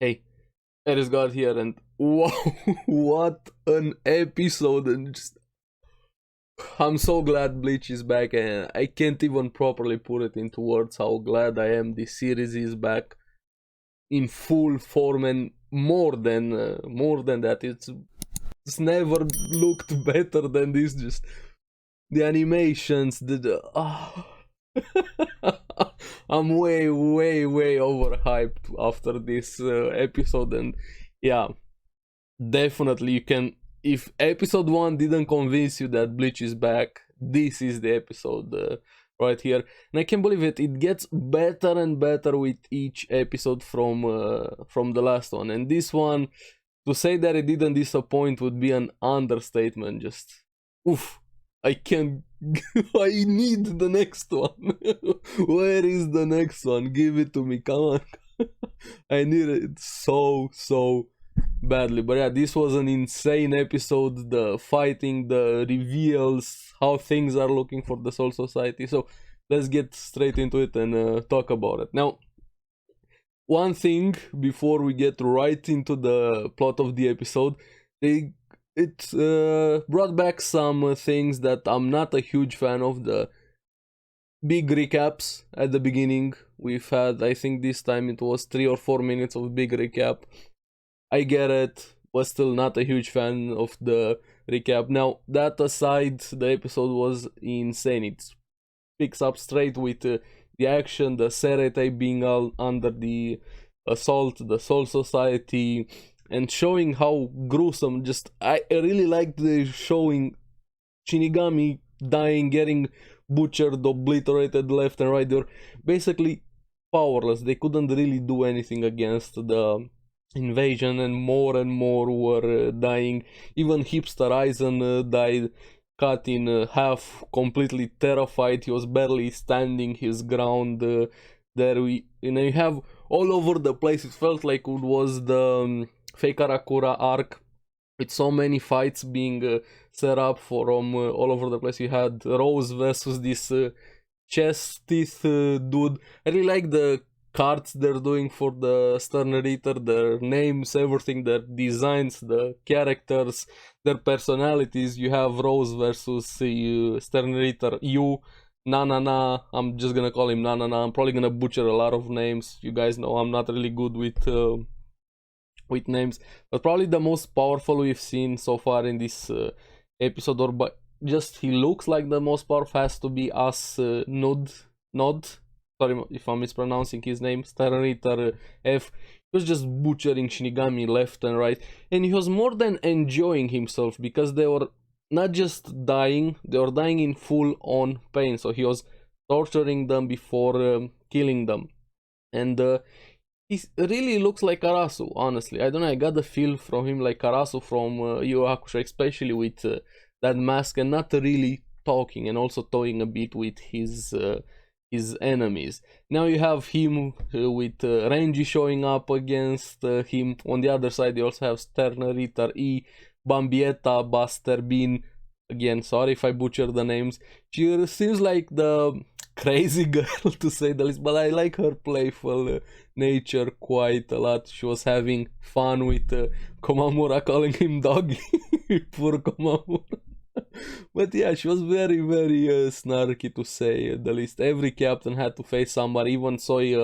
Hey, ARESxGOD here, and wow, what an episode! And just, I'm so glad Bleach is back, and I can't even properly put it into words how glad I am this series is back in full form and more than that. It's never looked better than this. Just the animations, I'm way overhyped after this episode, and yeah, definitely you can. If episode 1 didn't convince you that Bleach is back, this is the episode right here. And I can't believe it. It gets better and better with each episode from the last one. And this one, to say that it didn't disappoint would be an understatement. Just oof. I can't. I need the next one. Where is the next one? Give it to me. Come on. I need it so badly. But yeah, this was an insane episode. The fighting, the reveals, how things are looking for the Soul Society. So let's get straight into it and talk about it. Now, one thing before we get right into the plot of the episode, it brought back some things that I'm not a huge fan of. The big recaps at the beginning. We've had, I think this time it was 3 or 4 minutes of big recap. I get it, but still not a huge fan of the recap. Now, that aside, the episode was insane. It picks up straight with the action, the Serete being all under the assault, the Soul Society, and showing how gruesome. Just I really liked the showing Shinigami dying, getting butchered, obliterated left and right. They were basically powerless. They couldn't really do anything against the invasion, and more were dying. Even Hipster Aizen died, cut in half, completely terrified. He was barely standing his ground. There you have all over the place. It felt like it was the Fake Arakura arc, with so many fights being set up from all over the place. You had Rose versus this chest teeth dude. I really like the cards they're doing for the Stern Reader, their names, everything, their designs, the characters, their personalities. You have Rose versus Stern Reader, Na. I'm just gonna call him Na. I'm probably gonna butcher a lot of names. You guys know I'm not really good with names, but probably the most powerful we've seen so far in this episode, or but just he looks like the most powerful, has to be us Nod. Sorry if I'm mispronouncing his name. Sternritter F. He was just butchering Shinigami left and right, and he was more than enjoying himself, because they were not just dying, they were dying in full on pain. So he was torturing them before killing them, and he really looks like Karasu, honestly. I don't know, I got the feel from him like Karasu from Yu Hakusho, especially with that mask, and not really talking, and also toying a bit with his enemies. Now you have him with Renji showing up against him. On the other side, you also have Sterner Ritter E, Bambietta, Buster Bean. Again, sorry if I butcher the names. She seems like the crazy girl, to say the least, but I like her playful nature quite a lot. She was having fun with Komamura, calling him doggy. Poor Komamura. But yeah, she was very snarky, to say the least. Every captain had to face somebody, even Soy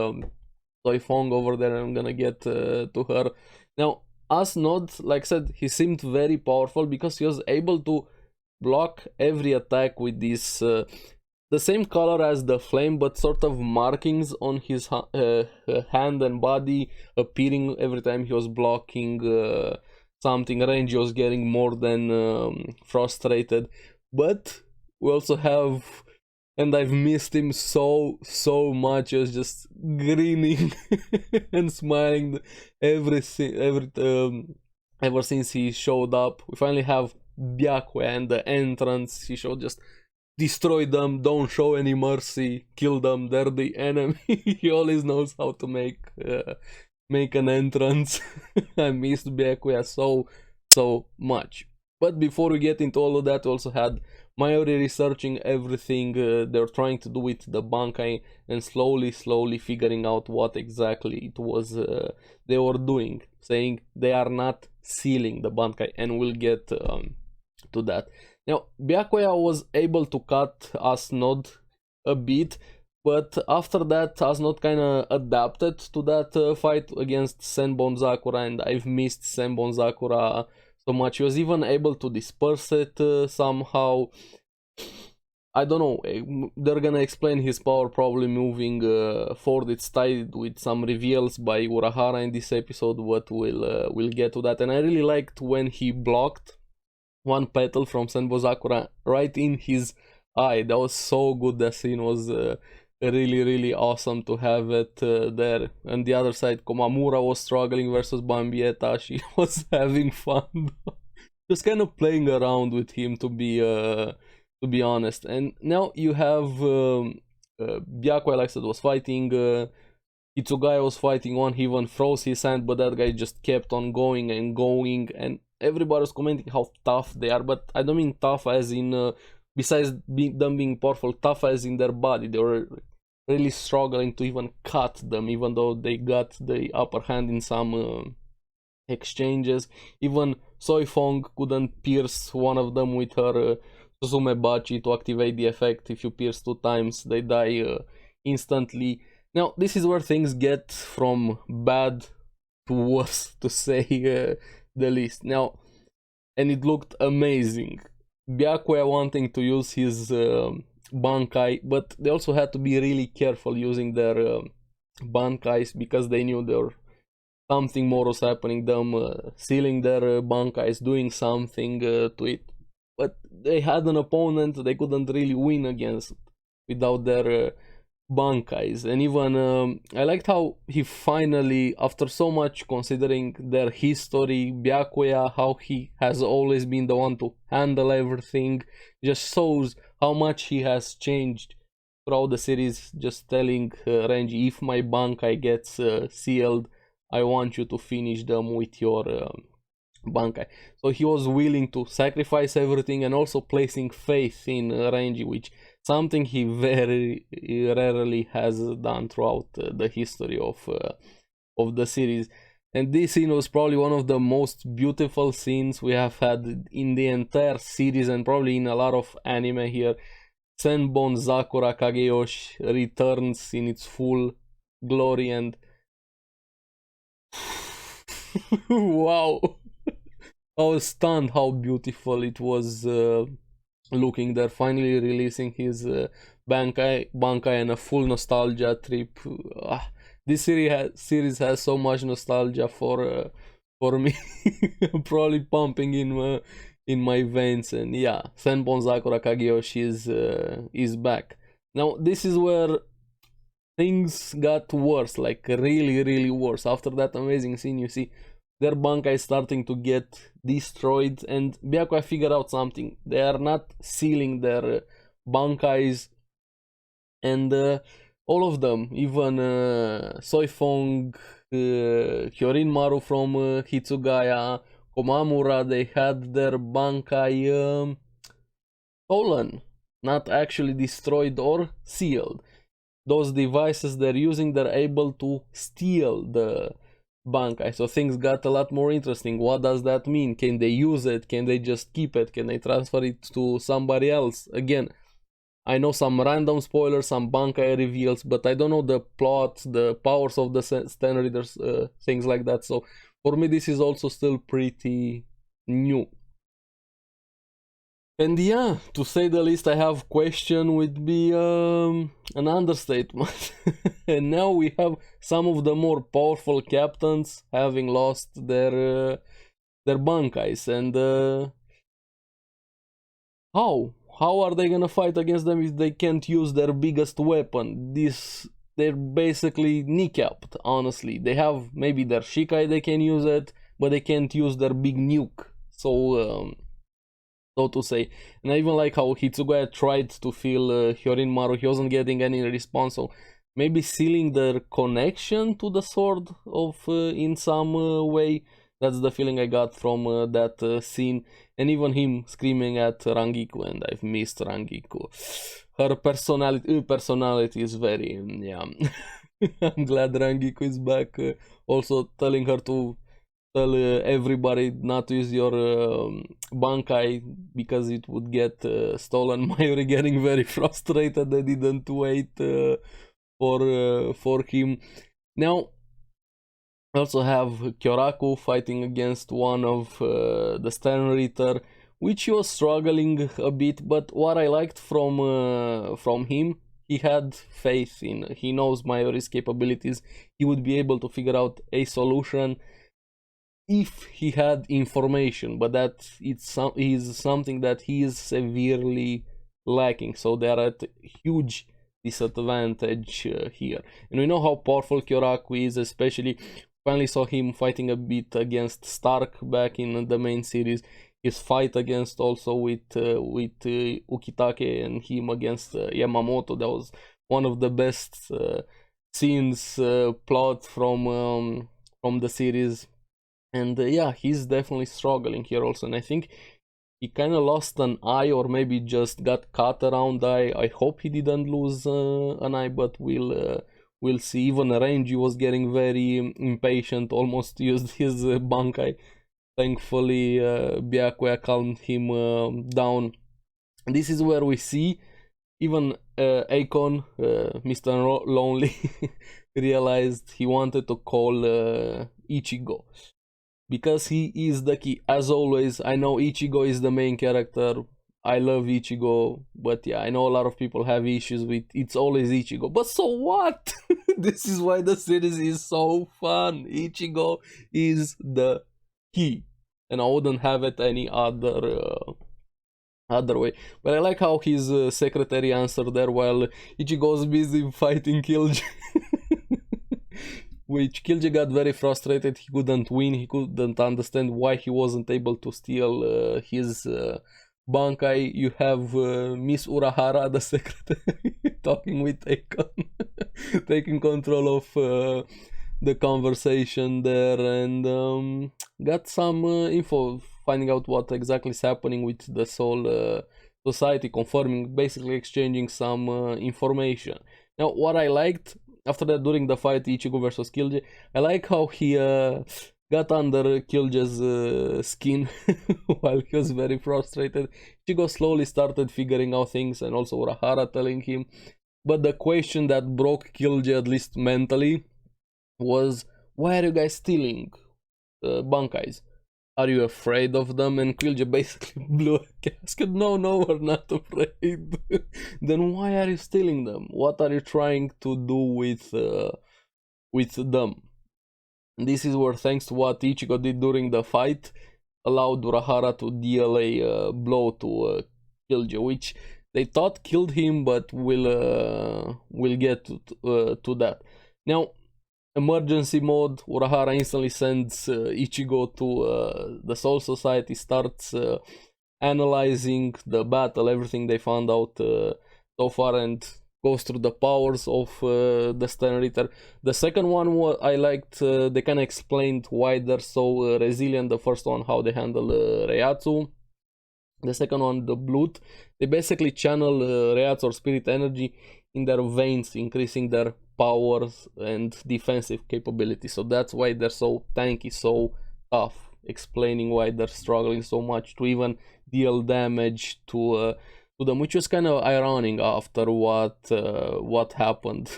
Fong over there. I'm gonna get to her. Now, Asnod, like I said, he seemed very powerful because he was able to block every attack with this the same color as the flame, but sort of markings on his hand and body appearing every time he was blocking something. Renji was getting more than frustrated. But we also have, and I've missed him so much. He was just grinning and smiling ever since he showed up. We finally have Byakwe, and the entrance he showed, just destroy them, don't show any mercy, kill them, they're the enemy. He always knows how to make an entrance. I missed Byakwe so much. But before we get into all of that, we also had Mayuri researching everything they're trying to do with the Bankai, and slowly figuring out what exactly it was they were doing, saying they are not sealing the Bankai, and we'll get to that. Now, Byakuya was able to cut ARESxGOD a bit, but after that, ARESxGOD kinda adapted to that fight against Senbon Sakura, and I've missed Senbon Sakura so much. He was even able to disperse it somehow. I don't know, they're gonna explain his power probably moving forward. It's tied with some reveals by Urahara in this episode, but we'll get to that. And I really liked when he blocked one petal from Senbon Sakura right in his eye. That was so good. That scene was really awesome to have it there. And the other side, Komamura was struggling versus Bambietta. She was having fun, just kind of playing around with him, to be honest. And now you have Byakuya, like I said, was fighting. Hitsugaya was fighting one. He even froze his hand, but that guy just kept on going and going. And everybody was commenting how tough they are, but I don't mean tough as in besides them being powerful, tough as in their body. They were really struggling to even cut them, even though they got the upper hand in some exchanges. Even Soifong couldn't pierce one of them with her Suzume Bachi to activate the effect. If you pierce 2 times, they die instantly. Now, this is where things get from bad to worse, to say the least. Now, and it looked amazing. Byakuya wanting to use his Bankai, but they also had to be really careful using their Bankais, because they knew there something more was happening, them sealing their Bankais, doing something to it. But they had an opponent they couldn't really win against without their Bankais. And even I liked how he finally, after so much considering their history, Byakuya, how he has always been the one to handle everything, just shows how much he has changed throughout the series, just telling Renji, if my Bankai gets sealed, I want you to finish them with your Bankai. So he was willing to sacrifice everything, and also placing faith in Renji, which something he very rarely has done throughout the history of the series. And this scene was probably one of the most beautiful scenes we have had in the entire series, and probably in a lot of anime here. Senbon Sakura Kageyoshi returns in its full glory, and wow, I was stunned how beautiful it was looking there, finally releasing his Bankai, and a full nostalgia trip. This series has so much nostalgia for me, probably pumping in my veins. And yeah, Senbon Sakura Kageyoshi is back. Now this is where things got worse, like really worse. After that amazing scene, you see their Bankai is starting to get destroyed, and Byakuya figured out something. They are not sealing their Bankais, and all of them, even Soifong, Hyorin Maru from Hitsugaya, Komamura, they had their Bankai stolen, not actually destroyed or sealed. Those devices they're using, they're able to steal the Bankai. So things got a lot more interesting. What does that mean? Can they use it? Can they just keep it? Can they transfer it to somebody else? Again, I know some random spoilers, some Bankai reveals, but I don't know the plot, the powers of the stand readers, things like that. So for me, this is also still pretty new. And yeah, to say the least, I have question would be an understatement. And now we have some of the more powerful captains having lost their Bankais, and how are they gonna fight against them if they can't use their biggest weapon? They're basically kneecapped, honestly. They have maybe their Shikai, they can use it, but they can't use their big nuke. So to say. And I even like how Hitsugaya tried to feel Hyorin Maru. He wasn't getting any response, so maybe sealing their connection to the sword of in some way. That's the feeling I got from that scene, and even him screaming at Rangiku, and I've missed Rangiku. Her personality is very, yeah. I'm glad Rangiku is back. Also telling her to tell everybody not to use your Bankai because it would get stolen. Mayuri getting very frustrated. They didn't wait for him. Now we also have Kyoraku fighting against one of the Stern Ritter, which he was struggling a bit. But what I liked from him, he had faith in. He knows Mayuri's capabilities. He would be able to figure out a solution if he had information, but that is something that he is severely lacking. So they are at huge disadvantage here. And we know how powerful Kyoraku is, especially finally saw him fighting a bit against Stark back in the main series. His fight against also with Ukitake and him against Yamamoto, that was one of the best scenes plot from the series. And yeah, he's definitely struggling here also, and I think he kind of lost an eye, or maybe just got cut around eye. I hope he didn't lose an eye, but we'll see. Even Range was getting very impatient, almost used his Bankai. Thankfully, Byakuya calmed him down. And this is where we see even Akon, Mr. Lonely, realized he wanted to call Ichigo. Because he is the key. As always, I know Ichigo is the main character. I love Ichigo, but yeah, I know a lot of people have issues with it's always Ichigo. But so what? This is why the series is so fun. Ichigo is the key, and I wouldn't have it any other way. But I like how his secretary answered there while Ichigo's busy fighting Killjoy. Which Killjoy got very frustrated. He couldn't win. He couldn't understand why he wasn't able to steal his Bankai. You have Miss Urahara, the secretary, talking with Akon, taking control of the conversation there, and got some info, finding out what exactly is happening with the Soul Society, confirming, basically exchanging some information. Now, what I liked after that, during the fight, Ichigo versus Killjoy, I like how he got under Killjoy's skin while he was very frustrated. Ichigo slowly started figuring out things, and also Urahara telling him. But the question that broke Killjoy, at least mentally, was, why are you guys stealing Bankais? Are you afraid of them? And Killjoy basically blew a gasket. No, we're not afraid. Then why are you stealing them? What are you trying to do with them? And this is where, thanks to what Ichigo did during the fight, allowed Urahara to deal a blow to Killjoy, which they thought killed him, but we'll get to that. Now, emergency mode, Urahara instantly sends Ichigo to the Soul Society, starts analyzing the battle, everything they found out so far, and goes through the powers of the Stern Ritter. The second one I liked, they kind of explained why they're so resilient. The first one, how they handle Reiatsu. The second one, the Blood. They basically channel Reiatsu or spirit energy in their veins, increasing their powers and defensive capability. So that's why they're so tanky, so tough, explaining why they're struggling so much to even deal damage to them, which was kind of ironic after what happened.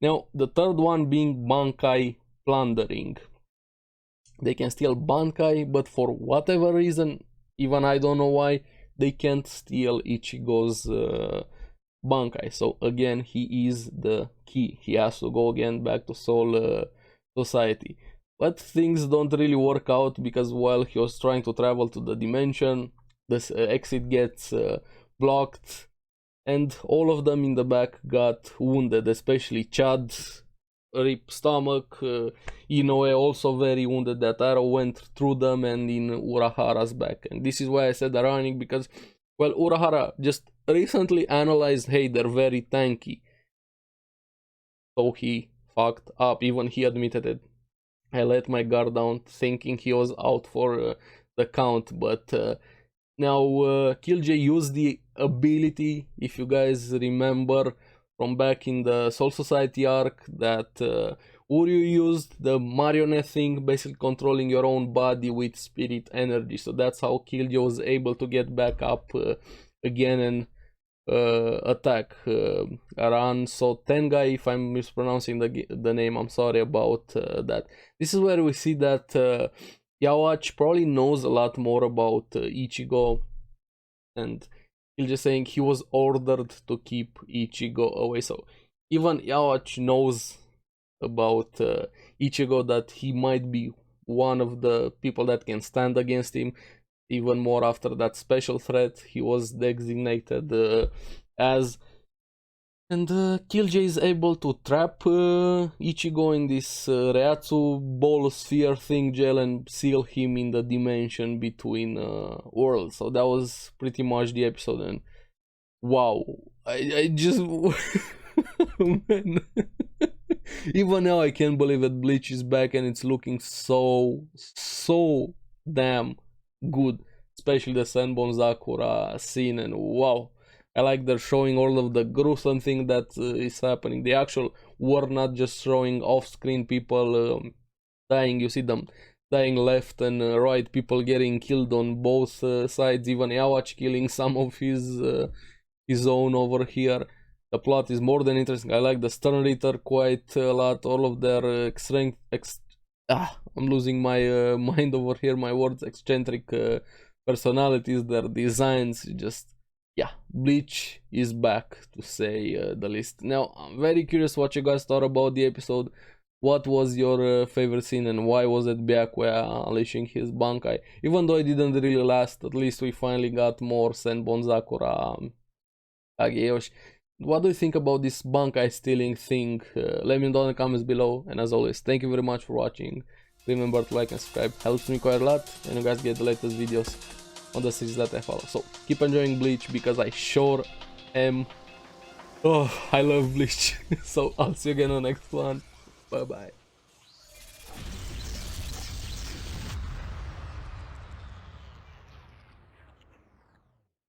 Now, the third one being Bankai plundering. They can steal Bankai, but for whatever reason, even I don't know why, they can't steal Ichigo's Bankai. So again, he is the key. He has to go again back to Soul Society. But things don't really work out, because while he was trying to travel to the dimension, this exit gets blocked, and all of them in the back got wounded, especially Chad, rip stomach, Inoue also very wounded. That arrow went through them and in Urahara's back. And this is why I said ironic, because, well, Urahara just recently analyzed, hey, they're very tanky. So he fucked up, even he admitted it. I let my guard down thinking he was out for the count, but now Killjoy used the ability, if you guys remember from back in the Soul Society arc, that Uryu used, the marionette thing, basically controlling your own body with spirit energy. So that's how Killjoy was able to get back up again and attack Aran. So Tengai, if I'm mispronouncing the name, I'm sorry about that. This is where we see that Yawach probably knows a lot more about Ichigo, and he's just saying he was ordered to keep Ichigo away. So even Yawach knows about Ichigo, that he might be one of the people that can stand against him. Even more after that special threat he was designated as. And Killjoy is able to trap Ichigo in this Reatsu ball sphere thing gel and seal him in the dimension between worlds. So that was pretty much the episode, and wow, I just man. Even now I can't believe that Bleach is back and it's looking so damn good, especially the Senbon Sakura scene. And wow, I like they're showing all of the gruesome thing that is happening. The actual war, not just showing off-screen people dying. You see them dying left and right, people getting killed on both sides. Even Yawach killing some of his own over here. The plot is more than interesting. I like the Stern Ritter quite a lot. All of their I'm losing my mind over here. My words, eccentric personalities, their designs, just yeah. Bleach is back, to say the least. Now I'm very curious what you guys thought about the episode. What was your favorite scene, and why was it Byakuya unleashing his Bankai? Even though it didn't really last, at least we finally got more Senbon Sakura Kageyoshi. What do you think about this Bankai stealing thing? Let me know in the comments below, and as always, thank you very much for watching. Remember to like and subscribe, helps me quite a lot, and you guys get the latest videos on the series that I follow. So keep enjoying Bleach, because I sure am. Oh, I love Bleach. So I'll see you again on the next one. Bye bye.